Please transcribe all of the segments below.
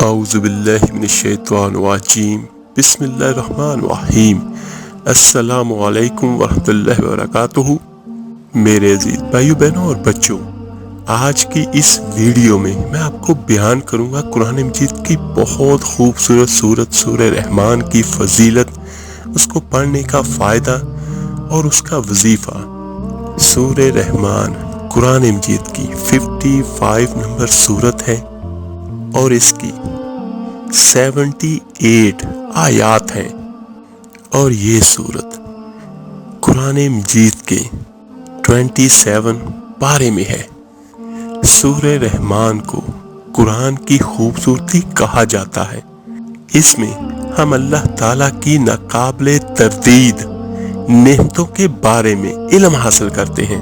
اعوذ باللہ من الشیطان الرجیم بسم اللہ الرحمن الرحیم السلام علیکم ورحمۃ اللہ وبرکاتہ۔ میرے عزیز بھائیو بہنوں اور بچوں، آج کی اس ویڈیو میں میں آپ کو بیان کروں گا قرآن مجید کی بہت خوبصورت سورت سورہ رحمان کی فضیلت، اس کو پڑھنے کا فائدہ اور اس کا وظیفہ۔ سورہ رحمان قرآن مجید کی 55 نمبر سورت ہے اور اس کی 78 آیات ہیں، اور یہ سورت قرآن مجید کے 27 پارے میں ہے۔ سورہ رحمان کو قرآن کی خوبصورتی کہا جاتا ہے۔ اس میں ہم اللہ تعالیٰ کی ناقابل تردید نعمتوں کے بارے میں علم حاصل کرتے ہیں،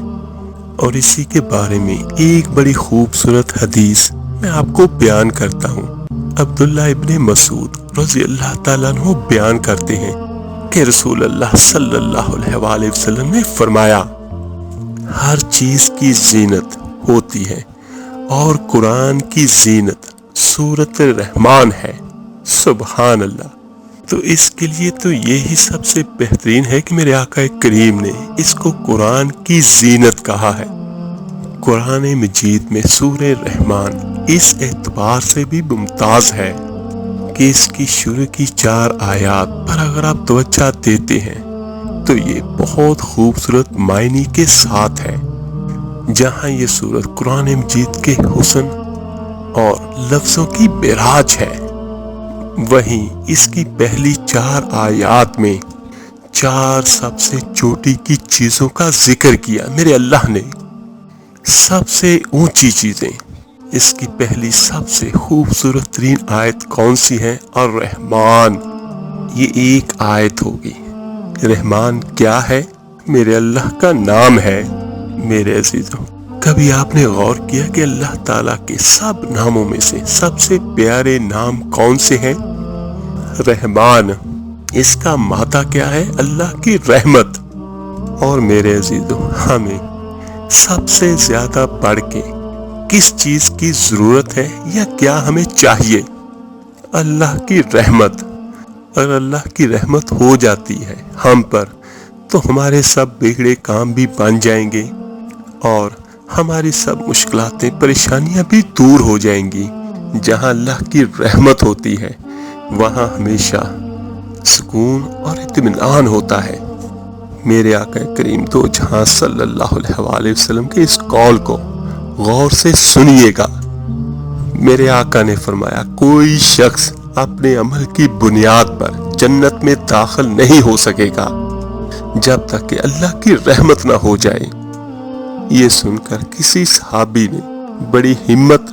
اور اسی کے بارے میں ایک بڑی خوبصورت حدیث میں آپ کو بیان کرتا ہوں۔ عبداللہ ابن مسعود رضی اللہ تعالیٰ عنہ بیان کرتے ہیں کہ رسول اللہ صلی اللہ علیہ وآلہ وسلم نے فرمایا، ہر چیز کی زینت ہوتی ہے اور قرآن کی زینت سورۃ رحمان ہے۔ سبحان اللہ۔ تو اس کے لیے تو یہی سب سے بہترین ہے کہ میرے آقا کریم نے اس کو قرآن کی زینت کہا ہے۔ قرآن مجید میں سورہ رحمان اس اعتبار سے بھی ممتاز ہے کہ اس کی شروع کی 4 آیات پر اگر آپ توجہ دیتے ہیں تو یہ بہت خوبصورت معنی کے ساتھ ہے۔ جہاں یہ سورت قرآن مجید کے حسن اور لفظوں کی معراج ہے، وہیں اس کی پہلی 4 آیات میں 4 سب سے چوٹی کی چیزوں کا ذکر کیا میرے اللہ نے۔ سب سے اونچی چیزیں، اس کی پہلی سب سے خوبصورت ترین آیت کون سی ہے؟ الرحمن۔ یہ ایک آیت ہوگی۔ رحمان کیا ہے؟ میرے اللہ کا نام ہے۔ میرے عزیزوں، کبھی آپ نے غور کیا کہ اللہ تعالیٰ کے سب ناموں میں سے سب سے پیارے نام کون سے ہیں؟ رحمان۔ اس کا معنی کیا ہے؟ اللہ کی رحمت۔ اور میرے عزیزوں، ہمیں سب سے زیادہ بڑھ کے کس چیز کی ضرورت ہے یا کیا ہمیں چاہیے؟ اللہ کی رحمت۔ اگر اللہ کی رحمت ہو جاتی ہے ہم پر تو ہمارے سب بگڑے کام بھی بن جائیں گے اور ہماری سب مشکلاتیں پریشانیاں بھی دور ہو جائیں گی۔ جہاں اللہ کی رحمت ہوتی ہے وہاں ہمیشہ سکون اور اطمینان ہوتا ہے۔ میرے آقا کریم تو جہاں صلی اللہ علیہ وآلہ وسلم کے اس قول کو غور سے سنیے گا۔ میرے آقا نے فرمایا، کوئی شخص اپنے عمل کی بنیاد پر جنت میں داخل نہیں ہو سکے گا جب تک کہ اللہ کی رحمت نہ ہو جائے۔ یہ سن کر کسی صحابی نے بڑی ہمت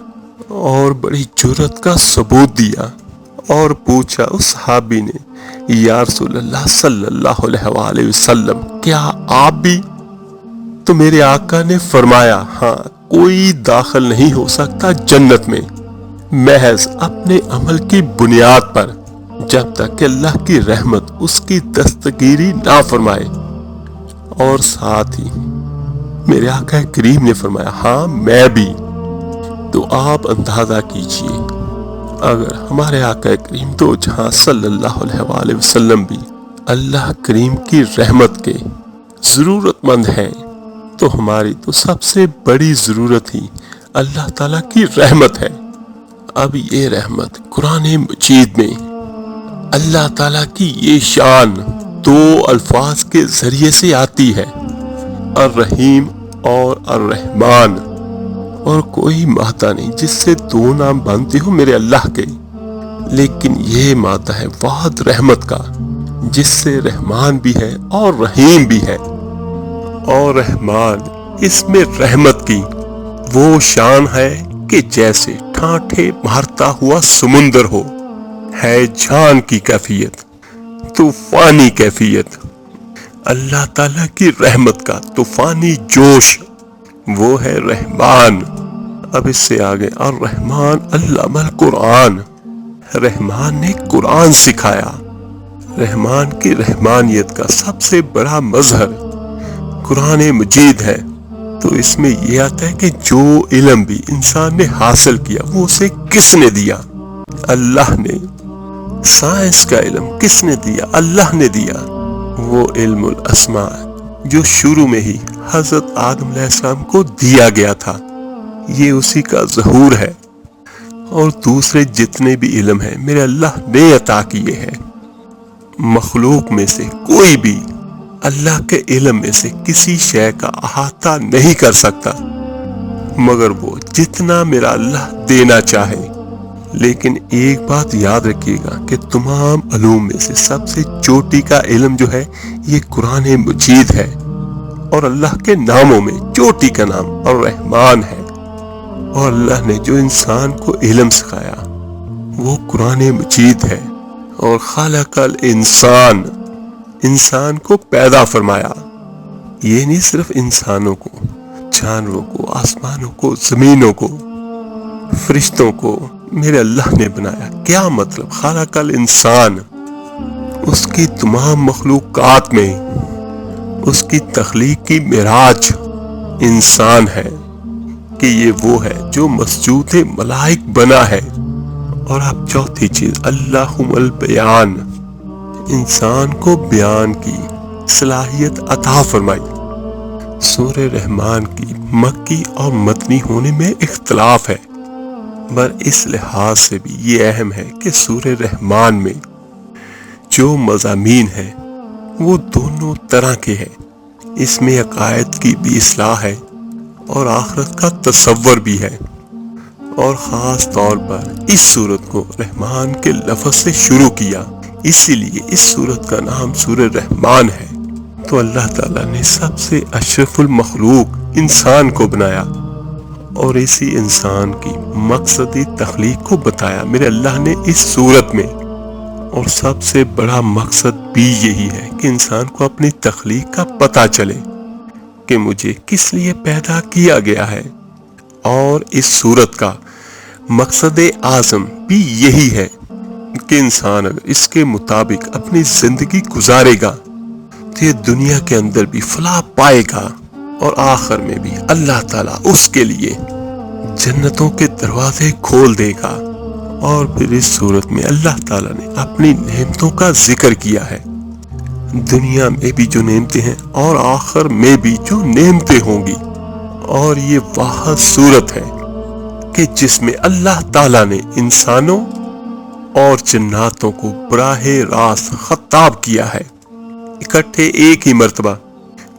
اور بڑی جرأت کا ثبوت دیا اور پوچھا اس صحابی نے، یا رسول اللہ صلی اللہ علیہ وآلہ وسلم، کیا آپ بھی؟ تو میرے آقا نے فرمایا، ہاں، کوئی داخل نہیں ہو سکتا جنت میں محض اپنے عمل کی بنیاد پر جب تک کہ اللہ کی رحمت اس کی دستگیری نہ فرمائے۔ اور ساتھ ہی میرے آقا کریم نے فرمایا، ہاں میں بھی۔ تو آپ اندازہ کیجئے، اگر ہمارے آقا کریم تو جہاں صلی اللہ علیہ وآلہ وسلم بھی اللہ کریم کی رحمت کے ضرورت مند ہیں، تو ہماری تو سب سے بڑی ضرورت ہی اللہ تعالیٰ کی رحمت ہے۔ اب یہ رحمت قرآن مجید میں اللہ تعالیٰ کی یہ شان 2 الفاظ کے ذریعے سے آتی ہے، الرحیم اور الرحمن، اور کوئی مادہ نہیں جس سے 2 نام بنتے ہو میرے اللہ کے، لیکن یہ مادہ ہے واحد رحمت کا، جس سے رحمان بھی ہے اور رحیم بھی ہے۔ اور رحمان، اس میں رحمت کی وہ شان ہے کہ جیسے ٹھانٹھے مارتا ہوا سمندر ہو، ہے جان کی کیفیت، طوفانی کیفیت۔ اللہ تعالیٰ کی رحمت کا طوفانی جوش وہ ہے رحمان۔ اب اس سے آگے، الرحمن علم القرآن، رحمان نے قرآن سکھایا۔ رحمان کی رحمانیت کا سب سے بڑا مظہر قرآن مجید ہے۔ تو اس میں یہ آتا ہے کہ جو علم بھی انسان نے حاصل کیا وہ اسے کس نے دیا؟ اللہ نے سائنس کا علم کس نے دیا؟ اللہ نے دیا۔ وہ علم الاسماء جو شروع میں ہی حضرت آدم علیہ السلام کو دیا گیا تھا، یہ اسی کا ظہور ہے۔ اور دوسرے جتنے بھی علم ہیں میرے اللہ نے عطا کیے ہیں۔ مخلوق میں سے کوئی بھی اللہ کے علم میں سے کسی شے کا احاطہ نہیں کر سکتا مگر وہ جتنا میرا اللہ دینا چاہے۔ لیکن ایک بات یاد رکھیے گا کہ تمام علوم میں سے سب سے چوٹی کا علم جو ہے یہ قرآن مجید ہے، اور اللہ کے ناموں میں چوٹی کا نام الرحمن ہے۔ اور اللہ نے جو انسان کو علم سکھایا وہ قرآن مجید ہے۔ اور خالق الانسان، انسان کو پیدا فرمایا۔ یہ نہیں صرف انسانوں کو، جانوروں کو، آسمانوں کو، زمینوں کو، فرشتوں کو میرے اللہ نے بنایا۔ کیا مطلب؟ خالق الانسان، اس کی تمام مخلوقات میں اس کی تخلیق کی معراج انسان ہے کہ یہ وہ ہے جو مسجود ملائک بنا ہے۔ اور اب چوتھی چیز، اللہم البیان، انسان کو بیان کی صلاحیت عطا فرمائی۔ سورہ رحمان کی مکی اور مدنی ہونے میں اختلاف ہے، مگر اس لحاظ سے بھی یہ اہم ہے کہ سورہ رحمان میں جو مضامین ہیں وہ دونوں طرح کے ہیں۔ اس میں عقائد کی بھی اصلاح ہے اور آخرت کا تصور بھی ہے۔ اور خاص طور پر اس سورت کو رحمان کے لفظ سے شروع کیا، اسی لیے اس سورت کا نام سورہ رحمان ہے۔ تو اللہ تعالیٰ نے سب سے اشرف المخلوق انسان کو بنایا اور اسی انسان کی مقصدی تخلیق کو بتایا میرے اللہ نے اس سورت میں۔ اور سب سے بڑا مقصد بھی یہی ہے کہ انسان کو اپنی تخلیق کا پتہ چلے کہ مجھے کس لیے پیدا کیا گیا ہے۔ اور اس سورت کا مقصد اعظم بھی یہی ہے کہ انسان اگر اس کے مطابق اپنی زندگی گزارے گا تو یہ دنیا کے اندر بھی فلاح پائے گا اور آخر میں بھی اللہ تعالیٰ اس کے لیے جنتوں کے دروازے کھول دے گا۔ اور پھر اس صورت میں اللہ تعالیٰ نے اپنی نعمتوں کا ذکر کیا ہے، دنیا میں بھی جو نعمتیں ہیں اور آخر میں بھی جو نعمتیں ہوں گی۔ اور یہ واحد صورت ہے کہ جس میں اللہ تعالیٰ نے انسانوں اور جناتوں کو براہ راست خطاب کیا ہے اکٹھے ایک ہی مرتبہ،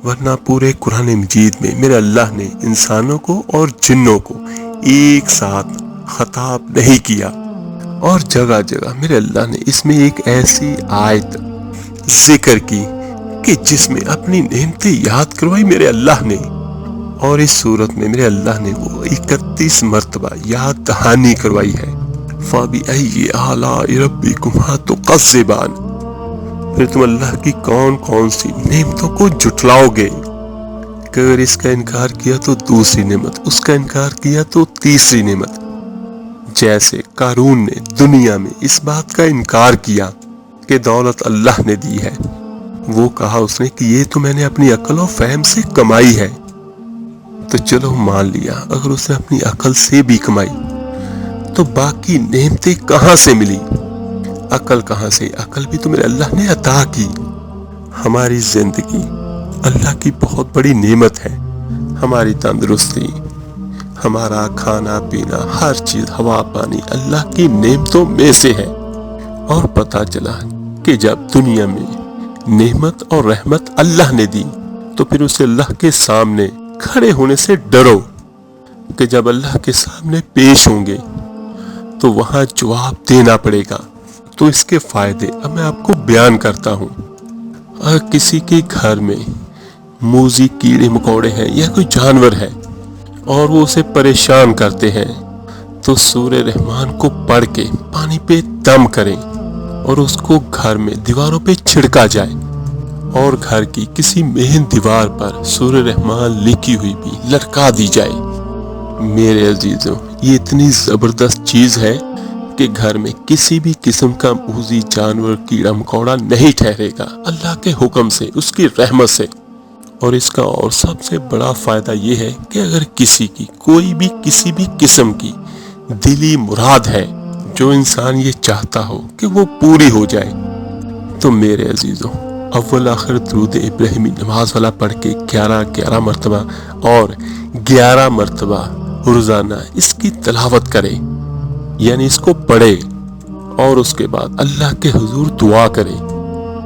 ورنہ پورے قرآن مجید میں میرے اللہ نے انسانوں کو اور جنوں کو ایک ساتھ خطاب نہیں کیا۔ اور جگہ جگہ میرے اللہ نے اس میں ایک ایسی آیت ذکر کی کہ جس میں اپنی نعمتیں یاد کروائی میرے اللہ نے۔ اور اس صورت میں میرے اللہ نے وہ 31 مرتبہ یاد دہانی کروائی ہے۔ فَبِأَيِّ آلَاءِ رَبِّكُمَا تُكَذِّبَانِ، پھر تم اللہ کی کون کون سی نعمتوں کو جھٹلاؤ گے کہ اگر اس کا انکار کیا تو دوسری نعمت، اس کا انکار کیا تو تیسری نعمت۔ جیسے قارون نے دنیا میں اس بات کا انکار کیا کہ دولت اللہ نے دی ہے، وہ کہا اس نے کہ یہ تو میں نے اپنی عقل و فہم سے کمائی ہے۔ تو چلو مان لیا اگر اس نے اپنی عقل سے بھی کمائی تو باقی نعمتیں کہاں سے ملی؟ عقل کہاں سے؟ عقل بھی تو میرے اللہ نے عطا کی۔ ہماری زندگی اللہ کی بہت بڑی نعمت ہے، ہماری تندرستی، ہمارا کھانا پینا، ہر چیز، ہوا پانی اللہ کی نعمتوں میں سے ہے۔ اور پتہ چلا کہ جب دنیا میں نعمت اور رحمت اللہ نے دی تو پھر اسے اللہ کے سامنے کھڑے ہونے سے ڈرو کہ جب اللہ کے سامنے پیش ہوں گے تو وہاں جواب دینا پڑے گا۔ تو اس کے فائدے اب میں آپ کو بیان کرتا ہوں۔ اگر کسی کے گھر میں موذی کیڑے مکوڑے ہیں یا کوئی جانور ہے اور وہ اسے پریشان کرتے ہیں تو سورہ رحمان کو پڑھ کے پانی پہ دم کریں اور اس کو گھر میں دیواروں پہ چھڑکا جائے اور گھر کی کسی مین دیوار پر سورہ رحمان لکھی ہوئی بھی لٹکا دی جائے۔ میرے عزیزوں، یہ اتنی زبردست چیز ہے کہ گھر میں کسی بھی قسم کا موذی جانور کیڑا مکوڑا نہیں ٹھہرے گا اللہ کے حکم سے، اس کی رحمت سے۔ اور اس کا اور سب سے بڑا فائدہ یہ ہے کہ اگر کسی کی کوئی بھی کسی بھی قسم کی دلی مراد ہے، جو انسان یہ چاہتا ہو کہ وہ پوری ہو جائے، تو میرے عزیزوں اول آخر درود ابراہیمی نماز والا پڑھ کے 11 مرتبہ اور 11 مرتبہ روزانہ اس کی تلاوت کرے، یعنی اس کو پڑھے اور اس کے بعد اللہ کے حضور دعا کرے،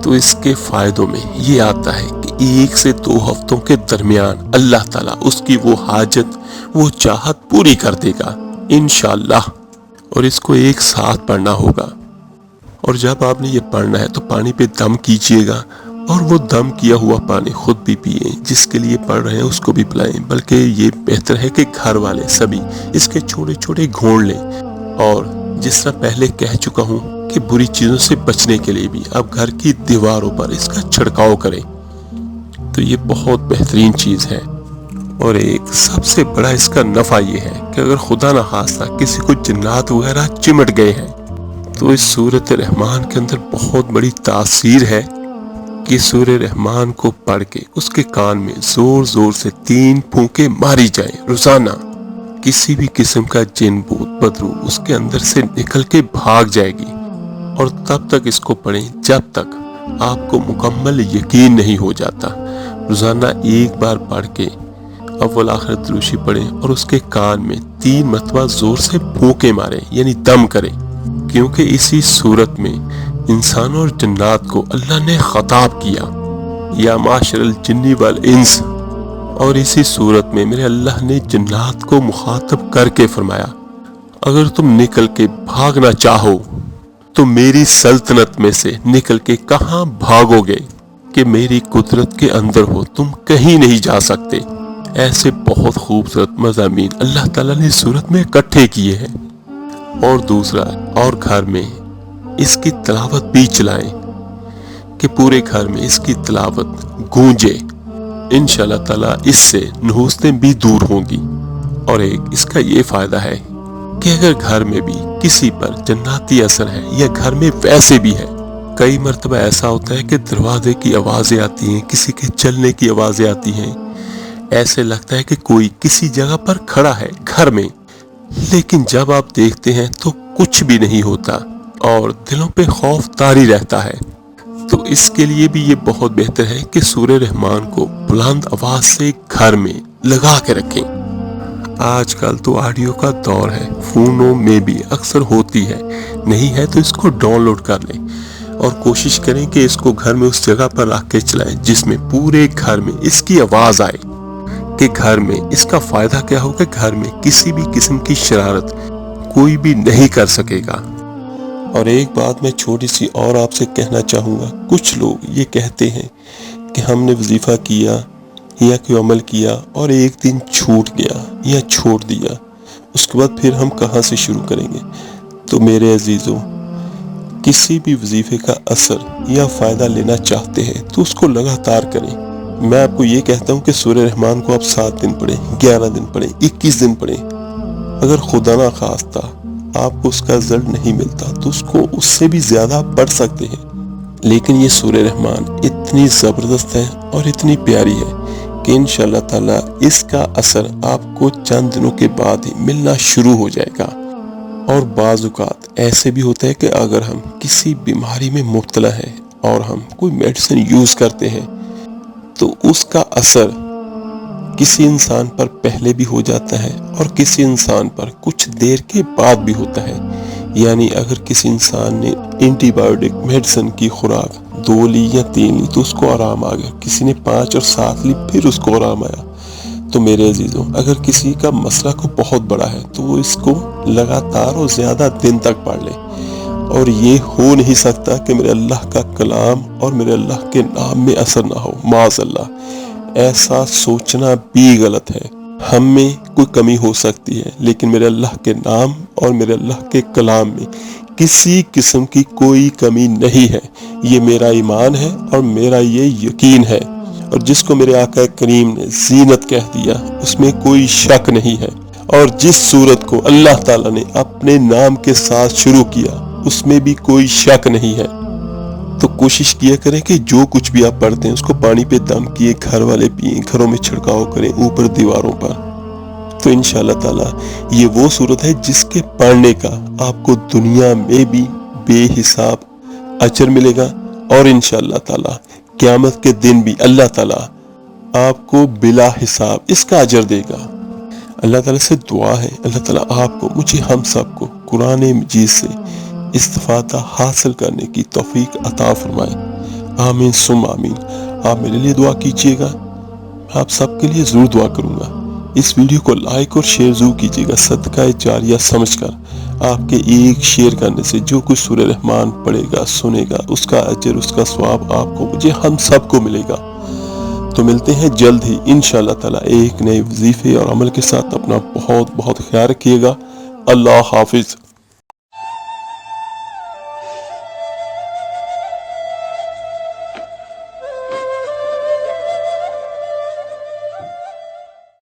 تو اس کے فائدوں میں یہ آتا ہے کہ 1 سے 2 ہفتوں کے درمیان اللہ تعالیٰ اس کی وہ حاجت، وہ چاہت پوری کر دے گا انشاءاللہ۔ اور اس کو ایک ساتھ پڑھنا ہوگا، اور جب آپ نے یہ پڑھنا ہے تو پانی پہ دم کیجئے گا، اور وہ دم کیا ہوا پانی خود بھی پئیں، جس کے لیے پڑھ رہے ہیں اس کو بھی پلائیں، بلکہ یہ بہتر ہے کہ گھر والے سبھی اس کے چھوٹے چھوٹے گھونٹ لیں۔ اور جس طرح پہلے کہہ چکا ہوں کہ بری چیزوں سے بچنے کے لیے بھی آپ گھر کی دیواروں پر اس کا چھڑکاؤ کریں، تو یہ بہت بہترین چیز ہے۔ اور ایک سب سے بڑا اس کا نفع یہ ہے کہ اگر خدا نہ خواستہ کسی کو جنات وغیرہ چمٹ گئے ہیں، تو اس سورۃ رحمان کے اندر بہت بڑی تاثیر ہے کہ سورہ رحمان کو پڑھ کے اس کے کان میں زور زور سے 3 پھونکے ماری جائیں روزانہ، کسی بھی قسم کا جن بھوت بدرو اس کے اندر سے نکل کے بھاگ جائے گی۔ اور تب تک اس کو پڑھیں جب تک آپ کو مکمل یقین نہیں ہو جاتا۔ روزانہ 1 بار پڑھ کے اول آخر دروشی پڑھیں اور اس کے کان میں 3 مرتبہ زور سے پھونکے ماریں، یعنی دم کریں، کیونکہ اسی صورت میں انسانوں اور جنات کو اللہ نے خطاب کیا، یا معاشر الجن والانس، اور اسی صورت میں میرے اللہ نے جنات کو مخاطب کر کے فرمایا، اگر تم نکل کے بھاگنا چاہو تو میری سلطنت میں سے نکل کے کہاں بھاگو گے کہ میری قدرت کے اندر ہو، تم کہیں نہیں جا سکتے۔ ایسے بہت خوبصورت مضامین اللہ تعالیٰ نے صورت میں اکٹھے کیے ہیں۔ اور دوسرا، اور گھر میں اس کی تلاوت بھی چلائیں کہ پورے گھر میں اس کی تلاوت گونجے، انشاءاللہ تعالیٰ اس سے نحوستیں بھی دور ہوں گی۔ اور ایک اس کا یہ فائدہ ہے کہ اگر گھر میں بھی کسی پر جناتی اثر ہے، یا گھر میں ویسے بھی ہے، کئی مرتبہ ایسا ہوتا ہے کہ دروازے کی آوازیں آتی ہیں، کسی کے چلنے کی آوازیں آتی ہیں، ایسے لگتا ہے کہ کوئی کسی جگہ پر کھڑا ہے گھر میں، لیکن جب آپ دیکھتے ہیں تو کچھ بھی نہیں ہوتا اور دلوں پہ خوف طاری رہتا ہے۔ تو اس کے لیے بھی یہ بہت بہتر ہے کہ سورہ رحمان کو بلند آواز سے گھر میں لگا کے رکھیں۔ آج کل تو آڈیو کا دور ہے، فونوں میں بھی اکثر ہوتی ہے، نہیں ہے تو اس کو ڈاؤن لوڈ کر لیں اور کوشش کریں کہ اس کو گھر میں اس جگہ پر رکھ کے چلائیں جس میں پورے گھر میں اس کی آواز آئے، کہ گھر میں اس کا فائدہ کیا ہوگا، گھر میں کسی بھی قسم کی شرارت کوئی بھی نہیں کر سکے گا۔ اور ایک بات میں چھوٹی سی اور آپ سے کہنا چاہوں گا، کچھ لوگ یہ کہتے ہیں کہ ہم نے وظیفہ کیا یا کوئی عمل کیا اور ایک دن چھوٹ گیا یا چھوڑ دیا، اس کے بعد پھر ہم کہاں سے شروع کریں گے؟ تو میرے عزیزوں، کسی بھی وظیفے کا اثر یا فائدہ لینا چاہتے ہیں تو اس کو لگاتار کریں۔ میں آپ کو یہ کہتا ہوں کہ سورہ رحمان کو آپ 7 دن پڑھیں، 11 دن پڑھیں، 21 دن پڑھیں۔ اگر خدا نہ خواستہ آپ کو اس کا رزلٹ نہیں ملتا تو اس کو اس سے بھی زیادہ پڑھ سکتے ہیں، لیکن یہ سورہ رحمان اتنی زبردست ہے اور اتنی پیاری ہے کہ انشاءاللہ تعالیٰ اس کا اثر آپ کو چند دنوں کے بعد ہی ملنا شروع ہو جائے گا۔ اور بعض اوقات ایسے بھی ہوتا ہے کہ اگر ہم کسی بیماری میں مبتلا ہیں اور ہم کوئی میڈیسن یوز کرتے ہیں تو اس کا اثر کسی انسان پر پہلے بھی ہو جاتا ہے اور کسی انسان پر کچھ دیر کے بعد بھی ہوتا ہے۔ یعنی اگر کسی انسان نے اینٹی بایوٹک میڈیسن کی خوراک 2 لی یا 3 لی تو اس کو آرام آ گیا، کسی نے 5 اور 7 لی پھر اس کو آرام آیا۔ تو میرے عزیزوں، اگر کسی کا مسئلہ کو بہت بڑا ہے تو وہ اس کو لگاتار اور زیادہ دن تک پڑھ لے۔ اور یہ ہو نہیں سکتا کہ میرے اللہ کا کلام اور میرے اللہ کے نام میں اثر نہ ہو، معاذ اللہ، ایسا سوچنا بھی غلط ہے۔ ہم میں کوئی کمی ہو سکتی ہے، لیکن میرے اللہ کے نام اور میرے اللہ کے کلام میں کسی قسم کی کوئی کمی نہیں ہے۔ یہ میرا ایمان ہے اور میرا یہ یقین ہے، اور جس کو میرے آقا کریم نے زینت کہہ دیا اس میں کوئی شک نہیں ہے۔ اور جس سورت کو اللہ تعالیٰ نے اپنے نام کے ساتھ شروع کیا اس میں بھی کوئی شک نہیں ہے۔ تو کوشش کیا کریں کہ جو کچھ بھی آپ پڑھتے ہیں اس کو پانی پہ دم کیے گھر والے پئیں، گھروں میں چھڑکاؤ کریں، اوپر دیواروں پر، تو انشاءاللہ تعالیٰ یہ وہ سورت ہے جس کے پڑھنے کا آپ کو دنیا میں بھی بے حساب اجر ملے گا، اور انشاءاللہ تعالیٰ قیامت کے دن بھی اللہ تعالیٰ آپ کو بلا حساب اس کا اجر دے گا۔ اللہ تعالیٰ سے دعا ہے اللہ تعالیٰ آپ کو، مجھے، ہم سب کو قرآن مجید سے استفادہ حاصل کرنے کی توفیق عطا فرمائے، آمین ثم آمین۔ آپ میرے لیے دعا کیجئے گا، آپ سب کے لیے ضرور دعا کروں گا۔ اس ویڈیو کو لائک اور شیئر ضرور کیجئے گا، صدقہ جاریہ سمجھ کر۔ آپ کے ایک شیئر کرنے سے جو کچھ سورہ رحمان پڑھے گا، سنے گا، اس کا اجر، اس کا ثواب آپ کو، مجھے، ہم سب کو ملے گا۔ تو ملتے ہیں جلد ہی انشاءاللہ تعالیٰ ایک نئے وظیفے اور عمل کے ساتھ۔ اپنا بہت بہت خیال رکھیے گا۔ اللہ حافظ۔